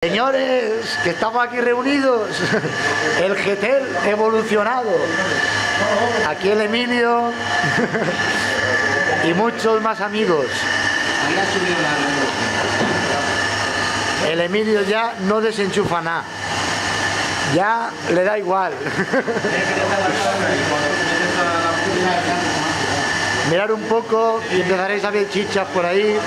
Señores, que estamos aquí reunidos, el Getel evolucionado, aquí el Emilio y muchos más amigos. El Emilio ya no desenchufa nada, ya le da igual. Mirad un poco y empezaréis a ver chichas por ahí.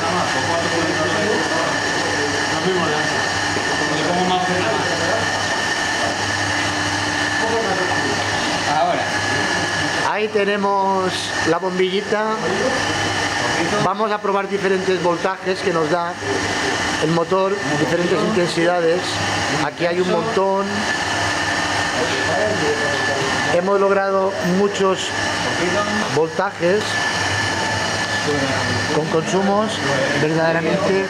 Ahí tenemos la bombillita. Vamos a probar diferentes voltajes que nos da el motor, diferentes intensidades. Aquí hay un montón. Hemos logrado muchos voltajes con consumos verdaderamente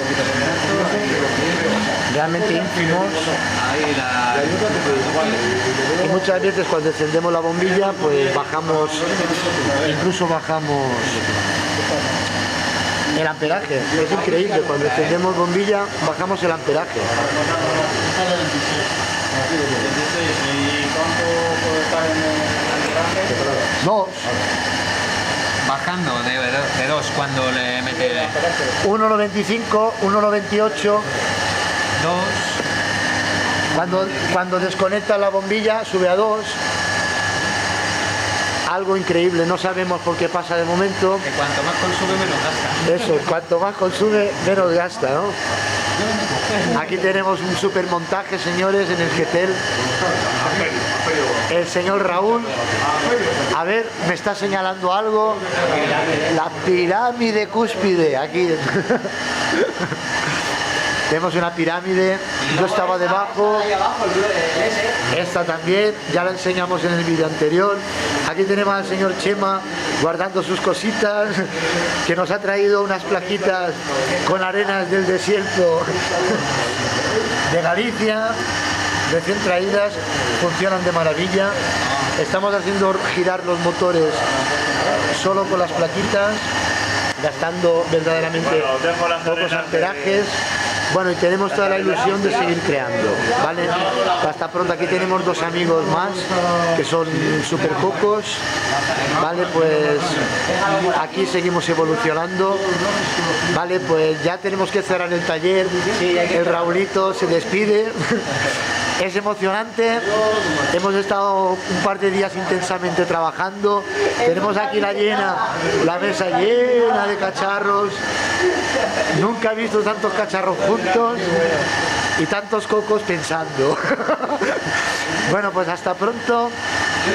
ínfimos, y muchas veces cuando encendemos la bombilla pues bajamos, incluso bajamos el amperaje. Es increíble, cuando encendemos bombilla bajamos el amperaje. Dos. Bajando de 2 cuando le mete 1,95, 1,98. 2. Cuando desconecta la bombilla sube a 2. Algo increíble, no sabemos por qué pasa de momento. Que cuanto más consume menos gasta. Eso, cuanto más consume menos gasta, ¿no? Aquí tenemos un super montaje, señores, en el Getel. El señor Raúl, a ver, me está señalando algo. La pirámide cúspide, aquí. Tenemos una pirámide, yo estaba debajo, esta también, ya la enseñamos en el vídeo anterior. Aquí tenemos al señor Chema guardando sus cositas, que nos ha traído unas plaquitas con arenas del desierto de Galicia, recién traídas, funcionan de maravilla. Estamos haciendo girar los motores solo con las plaquitas, gastando verdaderamente pocos amperajes. Bueno, y tenemos toda la ilusión de seguir creando, ¿vale? Hasta pronto. Aquí tenemos dos amigos más que son super cocos, ¿vale? Pues aquí seguimos evolucionando, ¿vale? Pues ya tenemos que cerrar el taller, el Raulito se despide. Es emocionante, hemos estado un par de días intensamente trabajando, tenemos aquí la mesa llena de cacharros, nunca he visto tantos cacharros juntos y tantos cocos pensando. Bueno, pues hasta pronto.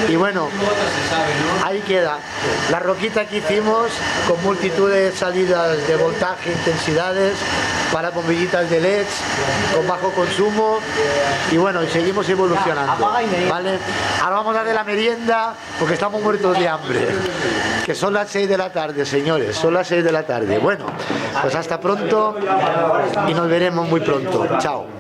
Y bueno, ahí queda la roquita que hicimos con multitud de salidas de voltaje, intensidades para bombillitas de LEDs con bajo consumo, y bueno, y seguimos evolucionando, ¿vale? Ahora vamos a dar la merienda porque estamos muertos de hambre, que son las 6 de la tarde, señores, son las 6 de la tarde. Bueno, pues hasta pronto y nos veremos muy pronto. Chao.